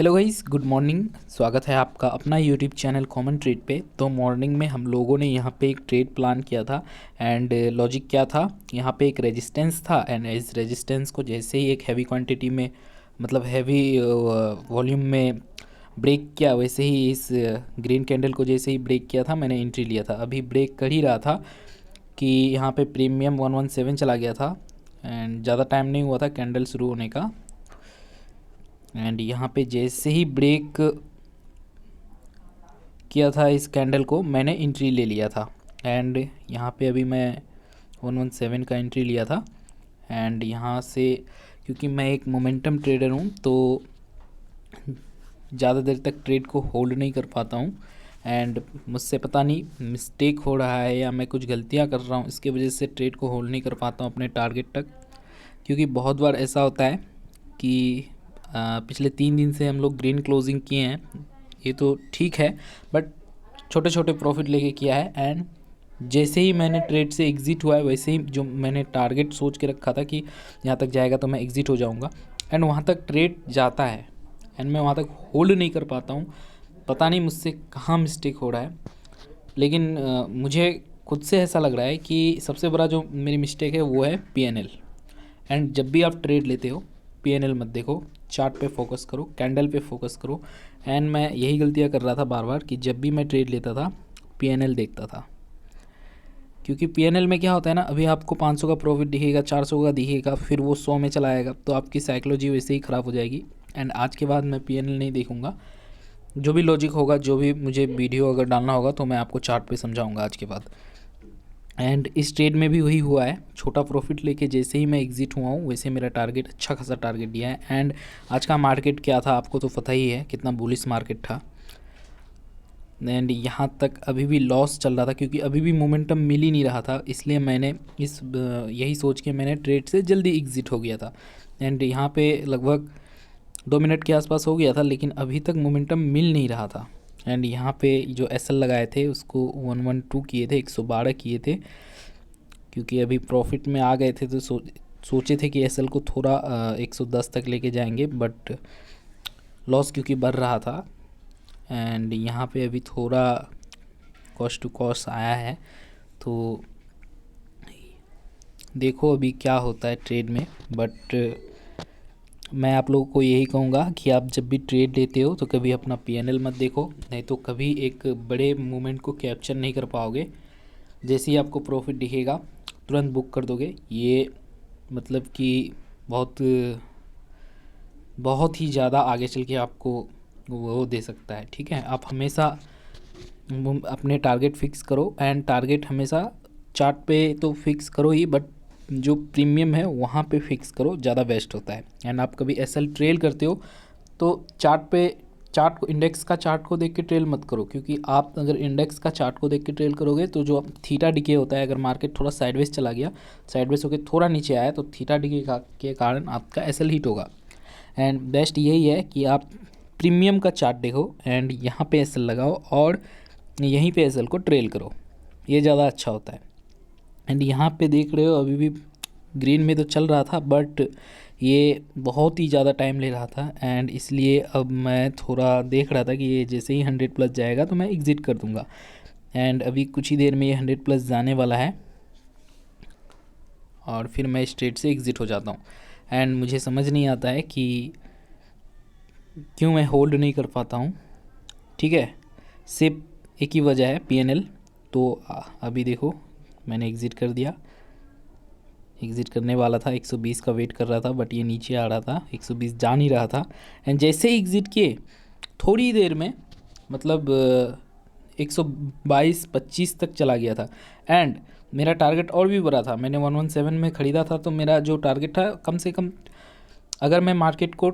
Hello guys, good morning. स्वागत है आपका अपना यूट्यूब चैनल कॉमन ट्रेड पे। तो मॉर्निंग में हम लोगों ने यहाँ पे एक ट्रेड प्लान किया था एंड लॉजिक क्या था, यहाँ पे एक रेजिस्टेंस था एंड इस रेजिस्टेंस को जैसे ही एक हैवी क्वांटिटी में मतलब हैवी वॉल्यूम में ब्रेक किया, वैसे ही इस ग्रीन कैंडल को जैसे ही ब्रेक किया था मैंने एंट्री लिया था। अभी ब्रेक कर ही रहा था कि यहाँ पे प्रीमियम 117 चला गया था एंड ज़्यादा टाइम नहीं हुआ था कैंडल शुरू होने का। एंड यहाँ पे जैसे ही ब्रेक किया था इस कैंडल को मैंने एंट्री ले लिया था एंड यहाँ पे अभी मैं 117 का एंट्री लिया था। एंड यहाँ से क्योंकि मैं एक मोमेंटम ट्रेडर हूँ तो ज़्यादा देर तक ट्रेड को होल्ड नहीं कर पाता हूँ एंड मुझसे पता नहीं मिस्टेक हो रहा है या मैं कुछ गलतियाँ कर रहा हूँ, इसके वजह से ट्रेड को होल्ड नहीं कर पाता हूँ अपने टारगेट तक। क्योंकि बहुत बार ऐसा होता है कि पिछले 3 दिन से हम लोग ग्रीन क्लोजिंग किए हैं, ये तो ठीक है, बट छोटे छोटे प्रॉफिट लेके किया है। एंड जैसे ही मैंने ट्रेड से एग्ज़िट हुआ है वैसे ही जो मैंने टारगेट सोच के रखा था कि यहाँ तक जाएगा तो मैं एग्ज़िट हो जाऊँगा एंड वहाँ तक ट्रेड जाता है एंड मैं वहाँ तक होल्ड नहीं कर पाता हूँ। पता नहीं मुझसे कहाँ मिस्टेक हो रहा है, लेकिन मुझे खुद से ऐसा लग रहा है कि सबसे बड़ा जो मेरी मिस्टेक है वो है पीएनएल। एंड जब भी आप ट्रेड लेते हो पीएनएल मत देखो, चार्ट पे फोकस करो, कैंडल पे फोकस करो। एंड मैं यही गलतियाँ कर रहा था बार बार कि जब भी मैं ट्रेड लेता था पीएनएल देखता था। क्योंकि पीएनएल में क्या होता है ना, अभी आपको 500 का प्रॉफिट दिखेगा, 400 का दिखेगा, फिर वो 100 में चला आएगा तो आपकी साइकोलॉजी वैसे ही ख़राब हो जाएगी। एंड आज के बाद मैं पीएनएल नहीं देखूँगा, जो भी लॉजिक होगा, जो भी मुझे वीडियो अगर डालना होगा तो मैं आपको चार्ट पे समझाऊंगा आज के बाद। एंड इस ट्रेड में भी वही हुआ है, छोटा प्रॉफिट लेके जैसे ही मैं एग्ज़िट हुआ हूँ वैसे मेरा टारगेट अच्छा खासा टारगेट दिया है। एंड आज का मार्केट क्या था आपको तो पता ही है, कितना बुलिश मार्केट था। एंड यहाँ तक अभी भी लॉस चल रहा था क्योंकि अभी भी मोमेंटम मिल ही नहीं रहा था, इसलिए मैंने यही सोच के मैंने ट्रेड से जल्दी एग्ज़िट हो गया था। एंड यहाँ पे लगभग 2 मिनट के आसपास हो गया था लेकिन अभी तक मोमेंटम मिल नहीं रहा था। एंड यहाँ पे जो एसएल लगाए थे उसको 112 किए थे, 112 किए थे, क्योंकि अभी प्रॉफिट में आ गए थे तो सोचे थे कि एसएल को थोड़ा 110 तक लेके जाएंगे, बट लॉस क्योंकि बढ़ रहा था। एंड यहाँ पे अभी थोड़ा कॉस्ट टू कॉस्ट आया है, तो देखो अभी क्या होता है ट्रेड में। बट मैं आप लोगों को यही कहूँगा कि आप जब भी ट्रेड लेते हो तो कभी अपना पीएनएल मत देखो, नहीं तो कभी एक बड़े मूवमेंट को कैप्चर नहीं कर पाओगे। जैसे ही आपको प्रॉफिट दिखेगा तुरंत बुक कर दोगे, ये मतलब कि बहुत बहुत ही ज़्यादा आगे चल के आपको वो दे सकता है। ठीक है, आप हमेशा अपने टारगेट फिक्स करो एंड टारगेट हमेशा चार्ट पे तो फिक्स करो ही, बट जो प्रीमियम है वहाँ पे फिक्स करो, ज़्यादा बेस्ट होता है। एंड आप कभी एसएल ट्रेल करते हो तो चार्ट को, इंडेक्स का चार्ट को देख के ट्रेल मत करो, क्योंकि आप अगर इंडेक्स का चार्ट को देख के ट्रेल करोगे तो जो थीटा डिके होता है, अगर मार्केट थोड़ा साइडवेज चला गया, साइडवेज होकर थोड़ा नीचे आया तो थीटा डिके के कारण आपका एसएल हिट होगा। एंड बेस्ट यही है कि आप प्रीमियम का चार्ट देखो एंड यहाँ पे एसएल लगाओ और यहीं पे एसएल को ट्रेल करो, ये ज़्यादा अच्छा होता है। एंड यहाँ पे देख रहे हो अभी भी ग्रीन में तो चल रहा था, बट ये बहुत ही ज़्यादा टाइम ले रहा था एंड इसलिए अब मैं थोड़ा देख रहा था कि ये जैसे ही 100+ जाएगा तो मैं एग्ज़िट कर दूँगा। एंड अभी कुछ ही देर में ये 100+ जाने वाला है और फिर मैं इस ट्रेड से एग्ज़िट हो जाता हूँ। एंड मुझे समझ नहीं आता है कि क्यों मैं होल्ड नहीं कर पाता हूँ। ठीक है, सिर्फ एक ही वजह है पीएनएल। तो अभी देखो मैंने एग्ज़िट कर दिया, एग्ज़िट करने वाला था, 120 का वेट कर रहा था, बट ये नीचे आ रहा था, 120 जा नहीं रहा था। एंड जैसे ही एग्ज़िट किए थोड़ी देर में मतलब 122-25 तक चला गया था एंड मेरा टारगेट और भी बड़ा था। मैंने 117 में ख़रीदा था तो मेरा जो टारगेट था कम से कम, अगर मैं मार्केट को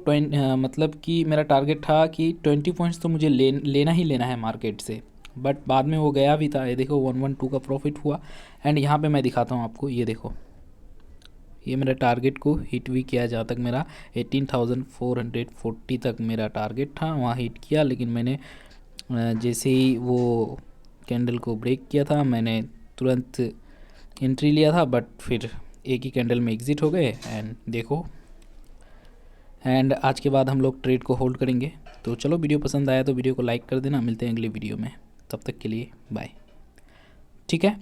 मतलब कि मेरा टारगेट था कि 20 पॉइंट्स तो मुझे लेना ही लेना है मार्केट से, बट बाद में वो गया भी था। ये देखो 112 का प्रॉफिट हुआ। एंड यहाँ पे मैं दिखाता हूँ आपको, ये देखो ये मेरा टारगेट को हिट भी किया, जहाँ तक मेरा 18,440 तक मेरा टारगेट था वहाँ हिट किया। लेकिन मैंने जैसे ही वो कैंडल को ब्रेक किया था मैंने तुरंत एंट्री लिया था, बट फिर एक ही कैंडल में एग्ज़िट हो गए। एंड देखो, एंड आज के बाद हम लोग ट्रेड को होल्ड करेंगे। तो चलो, वीडियो पसंद आया तो वीडियो को लाइक कर देना। मिलते हैं अगले वीडियो में, तब तक के लिए बाय। ठीक है।